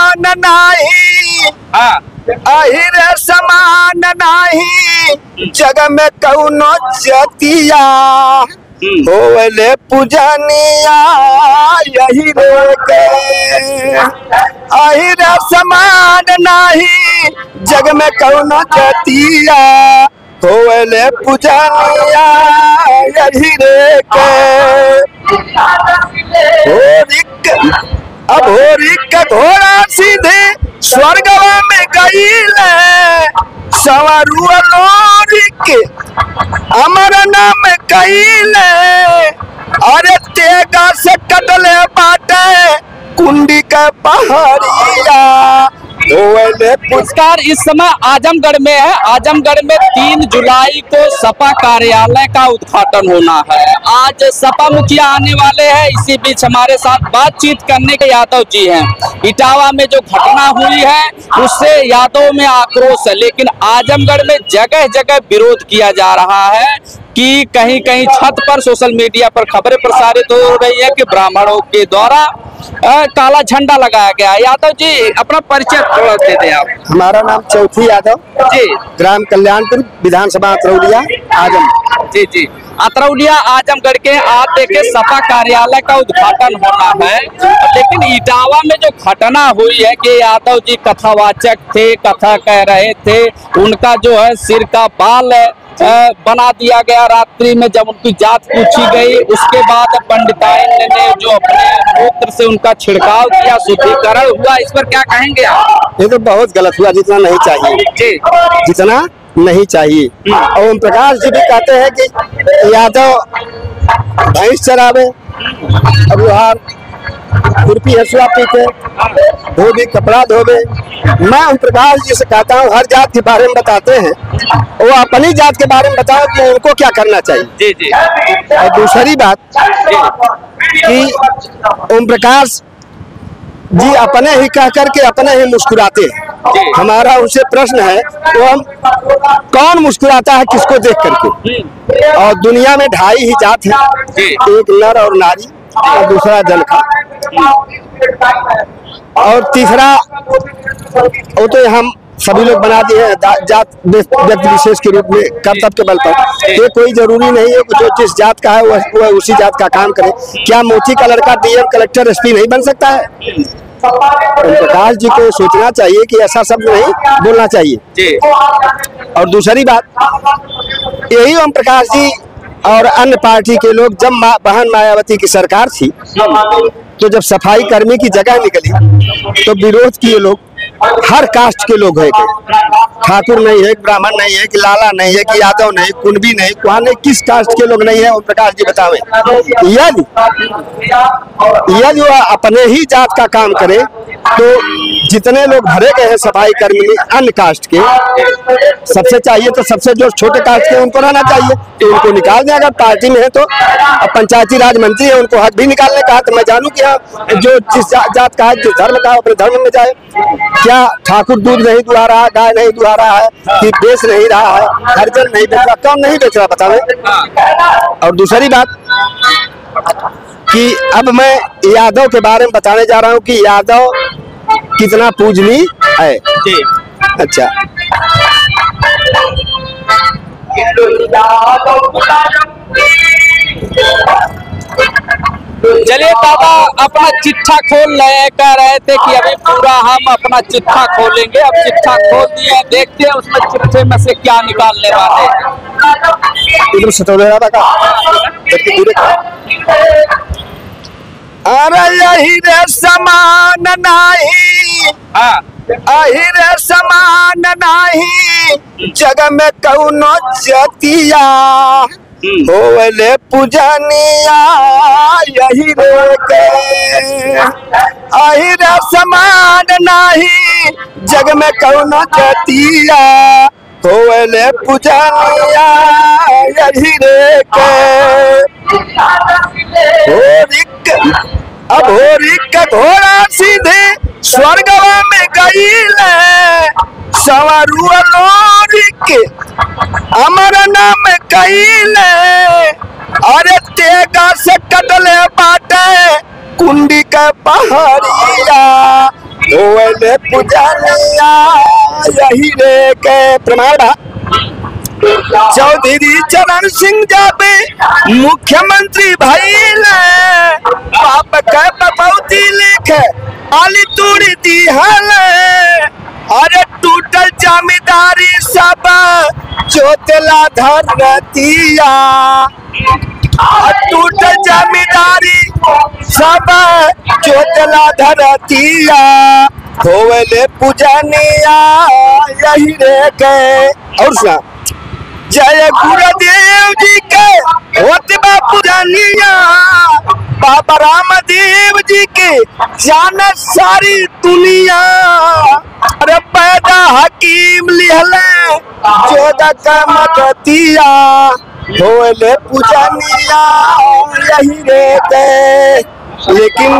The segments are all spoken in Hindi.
समान नाही, अहिर समान नाही, जग में कौनो जतिया होले पूजनिया यही रे के। अहिर समान नाही, जग में कौनो जतिया होले पूजनिया यही रे के। होरी के घोड़ा सीधे स्वर्गवा में गईले, सवारुआ लोरी के अमर नाम कईले। अरे तेगा से कटले बाटे कुंडी के पहाड़िया। पुरस्कार इस समय आजमगढ़ में है। आजमगढ़ में 3 जुलाई को सपा कार्यालय का उद्घाटन होना है। आज सपा मुखिया आने वाले हैं। इसी बीच हमारे साथ बातचीत करने के यादव जी हैं। इटावा में जो घटना हुई है उससे यादव में आक्रोश है, लेकिन आजमगढ़ में जगह जगह विरोध किया जा रहा है कि कहीं कहीं छत पर सोशल मीडिया पर खबरें प्रसारित हो रही है कि ब्राह्मणों के द्वारा काला झंडा लगाया गया। यादव जी अपना परिचय थोड़ा दे दें आप। हमारा नाम चौथी यादव जी, ग्राम कल्याणपुर, विधानसभा अतरौलिया, आजम। जी अतरौलिया आजमगढ़ के आज देखे सपा कार्यालय का उद्घाटन होना है, लेकिन इटावा में जो घटना हुई है कि यादव जी कथावाचक थे, कथा कह रहे थे, उनका जो है सिर का बाल बना दिया गया रात्रि में। जब उनकी जात पूछी गई उसके बाद पंडिताइन ने जो अपने मूत्र से उनका छिड़काव किया, शुद्धिकरण हुआ, इस पर क्या कहेंगे आप? ये तो बहुत गलत हुआ, जितना नहीं चाहिए जी, जितना नहीं चाहिए। और ओम प्रकाश जी भी कहते हैं कि यादव भैंस चरावे, अब लोहार खुरपी हसुआ पीते, धोबी कपड़ा धोबे। मैं ओम प्रकाश जी से कहता हूँ हर जात के बारे में बताते हैं, वो अपनी जात के बारे में बताओ कि उनको क्या करना चाहिए। जी। और दूसरी बात कि ओम प्रकाश जी अपने ही कह करके अपने ही मुस्कुराते हैं। हमारा उनसे प्रश्न है, वो हम कौन मुस्कुराता है किसको देख करके? और दुनिया में 2.5 ही जात है, एक नर और नारी और दूसरा जनखा, और तीसरा वो तो हम सभी लोग बना दिए हैं जात व्यक्ति विशेष के रूप में कर्तव्य के बल पर। ये कोई जरूरी नहीं है कि जो जिस जात का है वह उसी जात का काम करे। क्या मोची का लड़का डीएम, कलेक्टर, एसपी नहीं बन सकता है? ओम प्रकाश जी को सोचना चाहिए कि ऐसा शब्द नहीं बोलना चाहिए। और दूसरी बात, यही ओम प्रकाश जी और अन्य पार्टी के लोग, जब बहन मायावती की सरकार थी तो जब सफाई कर्मी की जगह निकली तो विरोध किए लोग। हर कास्ट के लोग हैं, ठाकुर नहीं है, ब्राह्मण नहीं है, कि लाला नहीं है, कि यादव नहीं, कुंभी नहीं, कौन है, किस कास्ट के लोग नहीं है? ओम प्रकाश जी बतावें। यदि वह अपने ही जात का काम करे तो जितने लोग भरे गए हैं सफाई कर्मी में अन्य कास्ट के, सबसे चाहिए तो सबसे जो छोटे कास्ट के उनको रहना चाहिए, तो उनको निकाल दें। अगर पार्टी में है तो पंचायती राज मंत्री है, उनको हक भी निकालने का है। तो मैं जानूं कि जो जिस जात का है, जिस धर्म का है, अपने धर्म में जाए। क्या ठाकुर दूध नहीं दुहा रहा, गाय नहीं दुहा रहा है, कि बेच नहीं रहा है, हरिजन नहीं बेच रहा, कौन नहीं बेच रहा बतावे। और दूसरी बात कि अब मैं यादव के बारे में बताने जा रहा हूँ कि यादव कितना पूजनीय है। अच्छा, चलिए दादा अपना चिट्ठा खोल कह रहे थे कि अभी पूरा हम अपना चिट्ठा खोलेंगे। अब चिट्ठा खोल दिए, देखते हैं उसमें चिट्ठे में से क्या निकालने वाले हैं। अरे यही रे समान नहीं, अहिर समान नहीं, जग में कौनो जतिया होले पूजनिया यही रे के। अहिर समान नहीं, जग में कौनो जतिया होले पूजनिया यही रे के। होरी के घोड़ा सीधे स्वर्गवा में गईले, सवारुआ लोरी के अमर नाम कईले। अरे तेगा से कटले बाटे कुंडी के पहाड़िया धोवले पुजानिया यही रे के प्रमाण बा। चौधरी चरण सिंह जब मुख्यमंत्री भइले बाप के बपौती लिखे आली तूड़ी दी हले। अरे टूटल जमींदारी सब जोतला धरतिया, टूटल जमींदारी सब जोतला धरतिया। धोवले पुजानिया यही रे के। और सुना जय गुरुदेव जी के होते बा पुजानिया, बाबा रामदेव जी के जान सारी दुनिया। अरे पैदा हकीम लिहले जोदा कमतिया, होले पुजानिया यही रे के। लेकिन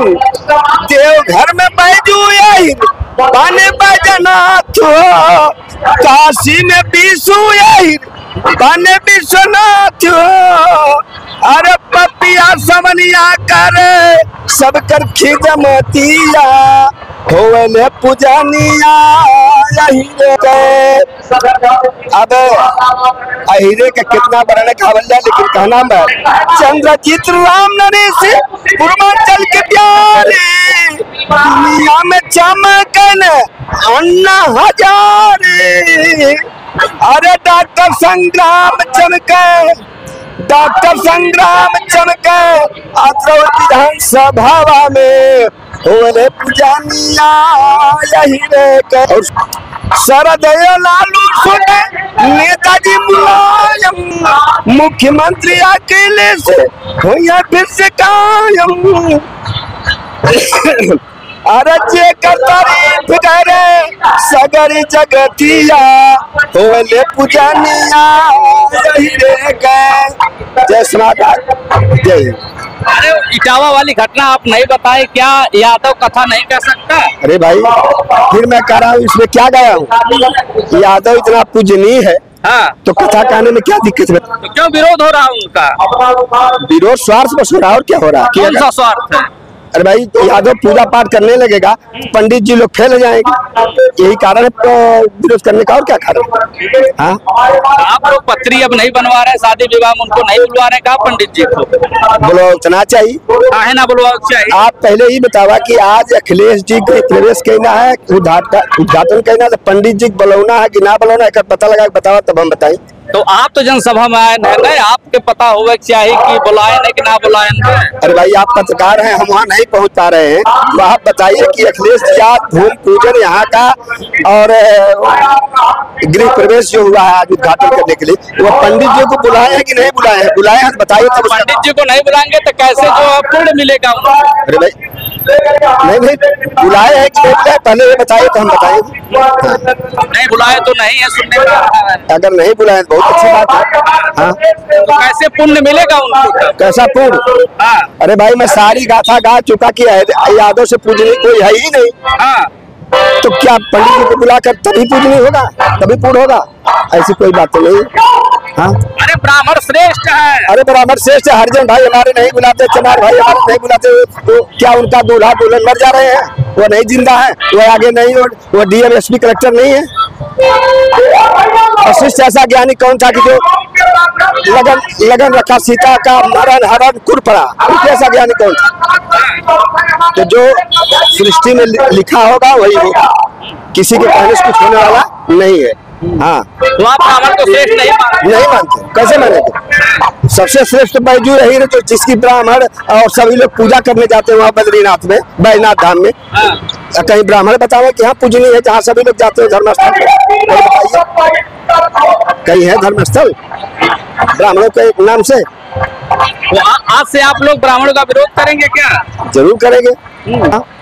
देवघर में बैजू यही बने बैजनाथ, काशी में विष्णु यही बने विश्वनाथ। अरे पपिया समनिया करे सब कर खिदमतिया, होले पुजानिया यही रे के। अब अहिरे का कितना वर्णन कावल जाए, लेकिन कहना है चंद्रजीत राम नरेश पूर्वांचल के प्यारे, दुनिया में चमकन अन्ना हजारे। अरे डॉक्टर संग्राम चमके, डॉक्टर संग्राम चमके विधानसभा में, होले पुजानिया यही रे के। और शरदय लालू सुने नेताजी मुलायम, मुख्यमंत्री अकेले से हुआ फिर से कायम। अरे जे कर तारीफ करे सगरी जगतिया, होले पुजानिया यही रे के। जय समाधान जय। अरे इटावा वाली घटना आप नहीं बताए, क्या यादव कथा नहीं कह सकता? अरे भाई फिर मैं कह रहा हूँ, इसमें क्या गया हूँ? यादव इतना पूजनीय है, हाँ, तो कथा कहने में क्या दिक्कत है? तो क्यों विरोध हो रहा है उनका? विरोध स्वार्थ बस हो रहा है, और क्या हो रहा है? कौन सा स्वार्थ है? अरे भाई यादव पूजा पाठ करने लगेगा, पंडित जी लोग फैल जाएंगे, यही कारण है विरोध करने का, और क्या कारण? हाँ, आप लोग पत्री अब नहीं बनवा रहे, शादी विवाह में उनको नहीं बुलवा रहे, कहा पंडित जी को बुलवाना चाहिए। काहे ना बुलवा चाहिए? आप पहले ही बतावा कि आज अखिलेश जी को प्रवेश कहना है, उद्घाटन कहना है, तो पंडित जी बुलवाना है कि ना बुलवाना है, पता लगा बतावा तब हम बताएं। तो आप तो जनसभा में आए नहीं, आपके पता होगा चाहिए कि बुलाए नहीं कि ना बुलाए। अरे भाई आप पत्रकार हैं, हम वहाँ नहीं पहुँच पा रहे हैं, तो आप बताइए कि अखिलेश जी आज भूमि पूजन यहाँ का और गृह प्रवेश जो हुआ है आज उद्घाटन करने के लिए, वो पंडित जी को बुलाए हैं कि नहीं बुलाए हैं? बुलाए हैं तो बताइए। तब पंडित जी को नहीं बुलाएंगे तो कैसे जो पुण्य मिलेगा उनको? अरे भाई नहीं बुलाए हैं कि नहीं बुलाए, पहले ये बताइए तो हम बताएंगे। नहीं बुलाए तो नहीं है, सुनने में अगर नहीं बुलाए तो बहुत अच्छी बात है। हाँ, तो कैसे पुण्य मिलेगा उनको? कैसा पुण्य? हाँ, अरे भाई मैं सारी गाथा गा चुका कि यादव से पूजने कोई है ही नहीं। हाँ, तो क्या पंडित जी को बुलाकर तभी पूजनी होगा, तभी पूर्ण होगा? ऐसी कोई बात तो नहीं। हाँ, अरे ब्राह्मण श्रेष्ठ है। अरे ब्राह्मण श्रेष्ठ है, हरिजन भाई हमारे नहीं बुलाते, चमार भाई हमारे नहीं बुलाते, तो क्या उनका दूल्हा दुल्हन मर जा रहे हैं? वो नहीं जिंदा है, वो आगे नहीं, वो डीएम एसपी कलेक्टर नहीं है। वशिष्ठ ऐसा ज्ञानी कौन था कि जो लगन रखा सीता का मरण हरण कुर पड़ा? ऐसा ज्ञानी कौन था? तो जो सृष्टि में लिखा होगा वही होगा, किसी के कहने से कुछ होने वाला नहीं है। हाँ, तो आप ब्राह्मण को श्रेष्ठ नहीं मानते? कैसे मानेंगे? सबसे श्रेष्ठ बैजू रही है, तो जिसकी ब्राह्मण और सभी लोग पूजा करने जाते हैं वहाँ बद्रीनाथ में, बैजनाथ धाम में। कहीं ब्राह्मण बतावे कि यहाँ पूजनीय है जहाँ सभी लोग जाते हैं धर्मस्थल में? कहीं है धर्मस्थल ब्राह्मणों के नाम से? तो आज से आप लोग ब्राह्मणों का विरोध करेंगे क्या? जरूर करेंगे।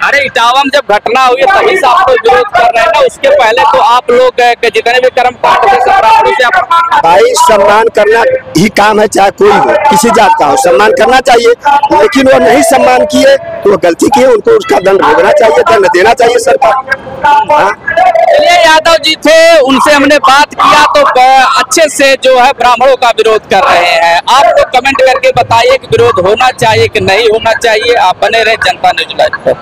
अरे इटावा में जब घटना हुई तभी से आप लोग विरोध कर रहे हैं ना, उसके पहले तो आप लोग के जितने भी कर्म कांड थे सब ब्राह्मणों से आप। भाई सम्मान करना ही काम है, चाहे कोई हो, किसी जात का हो, सम्मान करना चाहिए। लेकिन वो नहीं सम्मान किए तो वो गलती किए, उनको उसका दंड भोगना चाहिए, दंड देना चाहिए सरकार। चलिए यादव जी थे, उनसे हमने बात किया तो अच्छे से जो है ब्राह्मणों का विरोध कर रहे हैं। आप लोग कमेंट करके बताइए कि विरोध होना चाहिए कि नहीं होना चाहिए। आप बने रहे जनता न्यूज़ लाइव पर।